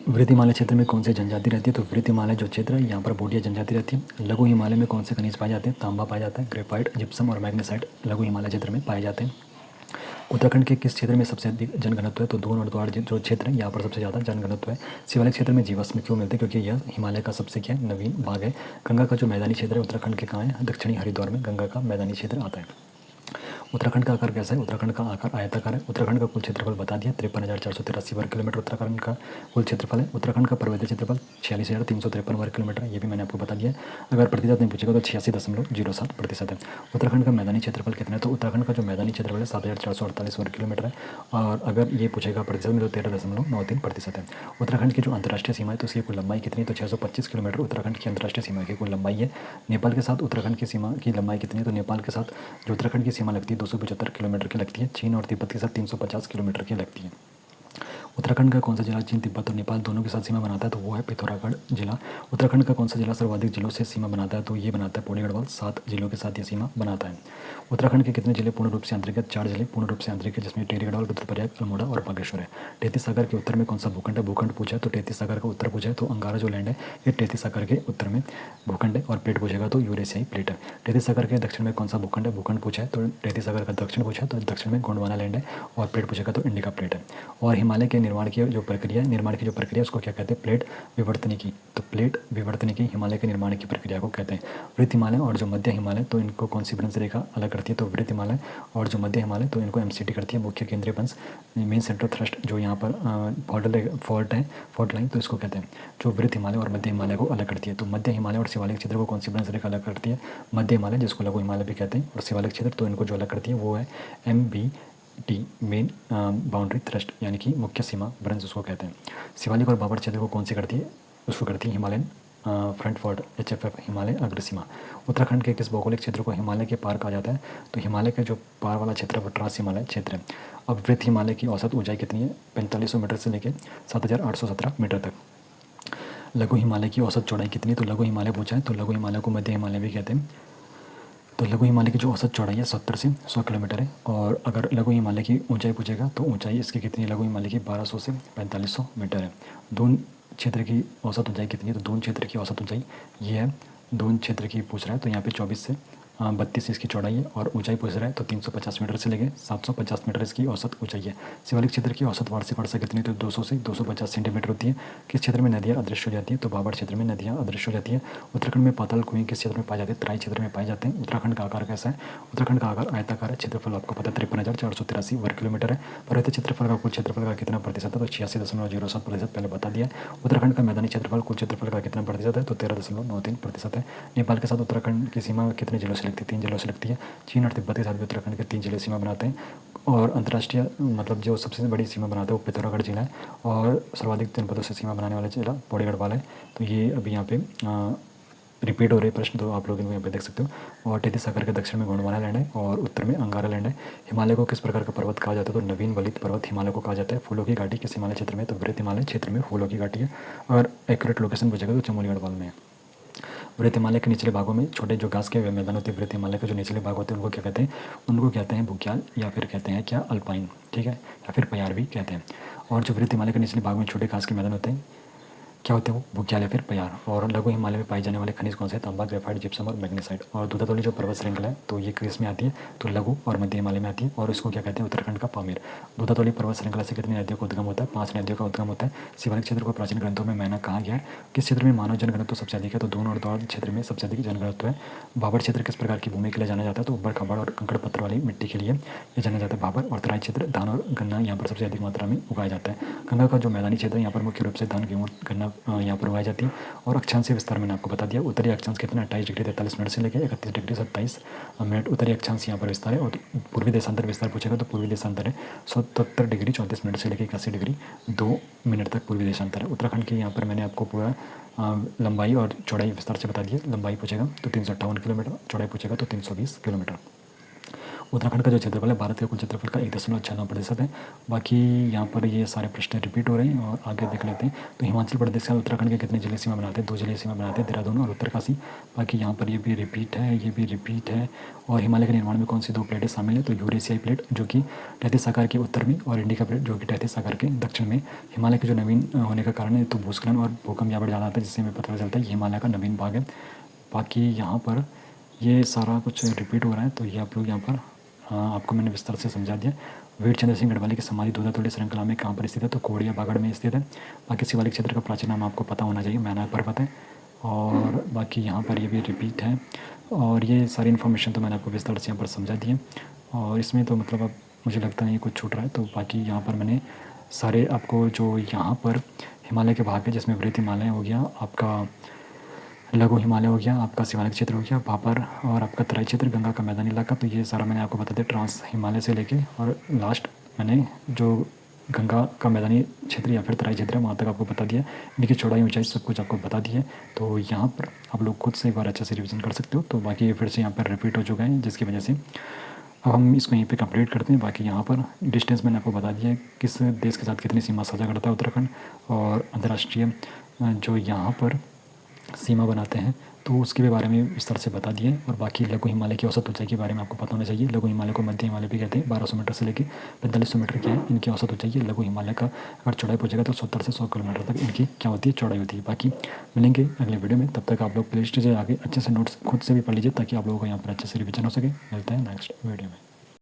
वृहत हिमालय क्षेत्र में कौन सी जनजाति रहती है? तो वृहत हिमालय जो क्षेत्र है यहाँ पर बोडिया जनजाति रहती है। लघु हिमालय में कौन से खनिज पाए जाते हैं? तांबा पाया जाता है, ग्रेफाइट, जिप्सम और मैग्नेसाइट लघु हिमालय क्षेत्र में पाए जाते हैं। उत्तराखंड के किस क्षेत्र में सबसे अधिक जनघनत्व है? तो दून और द्वार जो क्षेत्र है यहाँ पर सबसे ज़्यादा जनघनत्व है। शिवालिक क्षेत्र में जीवाश्म क्यों मिलते हैं? क्योंकि यह हिमालय का सबसे क्या है? नवीन भाग है। गंगा का जो मैदानी क्षेत्र है उत्तराखंड के कहाँ है? दक्षिणी हरिद्वार में गंगा का मैदानी क्षेत्र आता है। उत्तराखंड का आकार कैसा है? उत्तराखंड का आकार आयताकार है। उत्तराखंड का कुल क्षेत्रफल बता दिया, 53,483 वर्ग किलोमीटर उत्तराखंड का कुल क्षेत्रफल है। उत्तराखंड का पर्वतीय क्षेत्रफल 46,353 वर्ग किलोमीटर है, ये भी मैंने आपको बता दिया है। अगर प्रतिशत नहीं पूछेगा तो 86.07% है। उत्तराखंड का मैदानी क्षेत्रफल कितना है? तो उत्तराखंड का जो मैदानी क्षेत्रफल है 7,448 वर्ग किलोमीटर है और अगर ये पूछेगा प्रतिशत में तो 13.93% है। उत्तराखंड की जो अंतर्राष्ट्रीय सीमा है तो उसकी कुल लंबाई कितनी है? तो 625 किलोमीटर उत्तराखंड की अंतर्राष्ट्रीय सीमा की कुल लंबाई है। नेपाल के साथ उत्तराखंड की सीमा की लंबाई कितनी है? तो नेपाल के साथ जो उत्तराखंड की सीमा लगती है 275 किलोमीटर की लगती है। चीन और तिब्बत के साथ 350 किलोमीटर की लगती है। उत्तराखंड का कौन सा जिला चीन, तिब्बत और नेपाल दोनों के साथ सीमा बनाता है? तो वो है पिथौरागढ़ जिला। उत्तराखंड का कौन सा जिला सर्वाधिक जिलों से सीमा बनाता है? तो ये बनाता है पौड़ी गढ़वाल, 7 जिलों के साथ ये सीमा बनाता है। उत्तराखंड के कितने जिले पूर्ण रूप से आंतरिक है? 4 जिले पूर्ण रूप से आंतरिक है, जिसमें टिहरी गढ़वाल, रुद्रप्रयाग, अल्मोड़ा और बागेश्वर है। टेती सागर के उत्तर में कौन सा भूखंड है? भूखंड पूछा है तो टेती सागर का उत्तर पूछा है तो अंगारा जो लैंड है ये टेती सागर के उत्तर में भूखंड है, और प्लेट पूछेगा तो यूरेशियाई प्लेट है। टेती सागर के दक्षिण में कौन सा भूखंड है? भूखंड पूछा है तो टेती सागर का दक्षिण पूछा है तो दक्षिण में गोंडवाना लैंड है, और प्लेट पूछेगा तो इंडिका प्लेट है। और हिमालय के निर्माण की जो प्रक्रिया है उसको क्या कहते हैं? प्लेट विवर्तनिकी की। तो प्लेट विवर्तनिकी हिमालय के निर्माण की प्रक्रिया को कहते हैं। वृत्त हिमालय और जो मध्य हिमालय तो इनको कौन सी भ्रंश रेखा अलग करती है? तो वृत्त हिमालय और जो मध्य हिमालय तो इनको एमसीटी करती है, मुख्य केंद्रीय भ्रंश, मेन सेंट्रल थ्रस्ट, जो यहाँ पर फॉल्ट लाइन, तो इसको कहते हैं जो वृत्त हिमालय और मध्य हिमालय को अलग करती है। तो मध्य हिमालय और शिवालिक क्षेत्र को कौन सी भ्रंश रेखा अलग करती है? मध्य हिमालय, जिसको लघु हिमालय भी कहते हैं, और शिवालिक क्षेत्र तो इनको जो अलग करती है वो है MBT, मेन बाउंड्री थ्रस्ट, यानी कि मुख्य सीमा भ्रंश उसको कहते हैं। शिवालिक और बाबर क्षेत्र को कौन सी करती है? उसको करती है Himalayan front fault, HFF, Himalaya अग्रसीमा। उत्तराखंड के किस भौगोलिक क्षेत्र को हिमालय के पार कहा जाता है? तो हिमालय के जो पार वाला क्षेत्र है वो ट्रांस हिमालय क्षेत्र है। अब वृत्त हिमालय की औसत ऊंचाई कितनी है? 4500 मीटर से लेकर 7817 मीटर तक। लघु हिमालय की औसत चौड़ाई कितनी है? तो लघु हिमालय पूछा है तो लघु हिमालय को मध्य हिमालय भी कहते हैं। तो लघु हिमालय की जो औसत चौड़ाई है 70 से 100 किलोमीटर है। और अगर लघु हिमालय की ऊंचाई पूछेगा तो ऊंचाई इसकी कितनी है? लघु हिमालय की 1200 से 4500 मीटर है। दून क्षेत्र की औसत ऊंचाई कितनी है? तो दून क्षेत्र की औसत ऊंचाई ये है, दून क्षेत्र की पूछ रहा है तो यहाँ पे 24 से 32 इसकी चौड़ाई है, और ऊंचाई पूछ रहा है तो 350 मीटर से लेकर 750 मीटर इसकी औसत ऊंचाई है। शिवालिक क्षेत्र की औसत वार्षिक वर्षा कितनी? तो 200 से 250 सेंटीमीटर होती है। किस क्षेत्र में नदियाँ अदृश्य हो जाती हैं? तो बाबर क्षेत्र में नदियाँ अदृश्य हो जाती है। उत्तराखंड में पाताल कुएं किस क्षेत्र में पाए जाते हैं? तराई क्षेत्र में पाए जाते हैं। उत्तराखंड का आकार कैसा है? उत्तराखंड का आकार आयताकार है। क्षेत्रफल आपको पता है 53,483 वर्ग किलोमीटर है। पर्वतीय क्षेत्रफल का कुल क्षेत्रफल का कितना प्रतिशत है? तो 86.07% पहले बता दिया। उत्तराखंड का मैदानी क्षेत्रफल कुल क्षेत्रफल का कितना प्रतिशत है? तो 13.93% है। नेपाल के साथ उत्तराखंड की सीमा कितने जिलों से लगती है? 3 जिलों से लगती है। चीन और तिब्बत के साथ भी उत्तराखंड के 3 जिले सीमा बनाते हैं। और अंतर्राष्ट्रीय मतलब जो सबसे बड़ी सीमा बनाता है वो पिथौरागढ़ जिला है, और सर्वाधिक जनपदों से सीमा बनाने वाला जिला पौड़ी गढ़वाल है। तो ये अभी यहाँ पे रिपीट हो रहे प्रश्न, तो आप लोग इनको यहाँ पे देख सकते हो। और टेती सागर के दक्षिण में गोंडवाना लैंड है और उत्तर में अंगारा लैंड है। हिमालय को किस प्रकार का पर्वत कहा जाता है? तो नवीन वलित पर्वत हिमालय को कहा जाता है। फूलों की घाटी किस हिमालय क्षेत्र में? तो वृत्त हिमालय क्षेत्र में फूलों की घाटी है। और एक्यूरेट लोकेशन पूछेगा तो चमोली गढ़वाल में है। वृत्त हिमालय के निचले भागों में छोटे जो घास के मैदान होते हैं, वृत्त हिमालय के जो निचले भाग होते हैं उनको क्या कहते हैं? उनको कहते हैं बुग्याल, या फिर कहते हैं क्या? अल्पाइन, ठीक है, या फिर पयार भी कहते हैं। और जो वृत्त हिमालय के निचले भाग में छोटे घास के मैदान होते हैं क्या होते हैं? वो बुग्याल या फिर पयार। और लघु हिमालय में पाए जाने वाले खनिज कौन से हैं? तांबा, ग्रेफाइट, जिप्सम और मैग्नीसाइट। और दूधातोली जो पर्वत श्रृंखला है तो ये किस में आती है? तो लघु और मध्य हिमालय में आती है, और इसको क्या कहते हैं? उत्तराखंड का पामीर। दूधातोली पर्वत श्रृंखला से कितनी नदियों का उद्गम होता है? 5 नदियों का उद्गम होता है। शिवालिक क्षेत्र को प्राचीन ग्रंथों में मैना कहा गया है। किस क्षेत्र में मानव जनघनत्व सबसे अधिक है? तो दून और दौड़ क्षेत्र में सबसे अधिक जनघनत्व है। बाबर क्षेत्र किस प्रकार की भूमि के लिए जाना जाता है? तो उबड़ खाबड़ और कंकड़ पत्थर वाली मिट्टी के लिए ये जाना जाता है बाबर। और तराई क्षेत्र धान और गन्ना यहाँ पर सबसे अधिक मात्रा में उगाया जाता है। गंगा का जो मैदानी क्षेत्र है यहाँ पर मुख्य रूप से धान, गेहूँ, गन्ना यहाँ पर उगाई जाती है। और अक्षांश विस्तार मैंने आपको बता दिया। उत्तरी अक्षांश कितना? 28 डिग्री 43 मिनट से लेकर 31 डिग्री 27 मिनट उत्तरी अक्षांश यहाँ पर विस्तार है। और पूर्वी देशांतर विस्तार पूछेगा तो पूर्वी देशांतर है 77 डिग्री 34 मिनट से लेकर 81 डिग्री 2 मिनट तक पूर्वी देशांतर है। उत्तराखंड की यहाँ पर मैंने आपको पूरा लंबाई और चौड़ाई विस्तार से बता दिया। लंबाई पूछेगा तो 358 किलोमीटर, चौड़ाई पूछेगा तो 320 किलोमीटर। उत्तराखंड का जो क्षेत्रफल है भारत के कुल क्षेत्रफल का 1.96% है। बाकी यहाँ पर ये सारे प्रश्न रिपीट हो रहे हैं और आगे देख लेते हैं। तो हिमाचल प्रदेश का उत्तराखंड के कितने जिले सीमा बनाते हैं? 2 जिले सीमा बनाते हैं, देहरादून और उत्तरकाशी। बाकी यहाँ पर ये भी रिपीट है, ये भी रिपीट है। और हिमालय के निर्माण में कौन सी 2 प्लेटें शामिल है? तो यूरेशियाई प्लेट जो कि टेथीस सागर के उत्तर में, और इंडिका प्लेट जो कि टेथीस सागर के दक्षिण में। हिमालय के जो नवीन होने का कारण है तो भूस्खलन और भूकंप यहाँ पर ज़्यादा आता है, जिससे हमें पता चलता है कि हिमालय का नवीन भाग है। बाकी यहाँ पर ये सारा कुछ रिपीट हो रहा है, तो ये आप लोग यहाँ पर आपको मैंने विस्तार से समझा दिया। वीर चंद्र सिंह गढ़वाली की समाधि दूधातोली श्रृंखला में कहाँ पर स्थित है? तो कोड़िया बागड़ में स्थित है। बाकी शिवालिक क्षेत्र का प्राचीन नाम आपको पता होना चाहिए, मैना पर्वत है। और बाकी यहाँ पर ये भी रिपीट है। और ये सारी इन्फॉर्मेशन तो मैंने आपको विस्तार से यहाँ पर समझा दी है। और इसमें तो मतलब अब मुझे लगता नहीं कुछ छूट रहा है। तो बाकी यहाँ पर मैंने सारे आपको जो यहाँ पर हिमालय के भाग है, जिसमें वृत्त हिमालय हो गया, आपका लघु हिमालय हो गया, आपका शिवालिक क्षेत्र हो गया, भापर, और आपका तराई क्षेत्र, गंगा का मैदानी इलाका, तो ये सारा मैंने आपको बता दिया ट्रांस हिमालय से लेके। और लास्ट मैंने जो गंगा का मैदानी क्षेत्र या फिर तराई क्षेत्र है वहाँ तक आपको बता दिया। इनकी चौड़ाई, ऊंचाई सब कुछ आपको बता दिया है। तो यहाँ पर आप लोग खुद से एक बार अच्छे से रिविज़न कर सकते हो। तो बाकी फिर से यहाँ पर रिपीट हो चुका है, जिसकी वजह से अब हम इसको यहीं पे कंप्लीट करते हैं। बाकी यहाँ पर डिस्टेंस मैंने आपको बता दिया है, किस देश के साथ कितनी सीमा साझा करता है उत्तराखंड, और अंतर्राष्ट्रीय जो यहाँ पर सीमा बनाते हैं तो उसके भी बारे में विस्तार से बता दिए। और बाकी लघु हिमालय की औसत ऊंचाई के बारे में आपको पता होना चाहिए। लघु हिमालय को मध्य हिमालय भी कहते हैं। 1200 मीटर से लेकर 4500 मीटर क्या है इनकी औसत ऊंचाई है। लघु हिमालय का अगर चौड़ाई पूछेगा तो 70 से 100 किलोमीटर तक इनकी क्या होती है, चौड़ाई होती है। बाकी मिलेंगे अगले वीडियो में, तब तक आप लोग प्ले लिस्ट से आगे अच्छे से नोट्स खुद से भी पढ़ लीजिए ताकि आप लोगों को यहाँ पर अच्छे से रिविजन हो सके। मिलते हैं नेक्स्ट वीडियो में।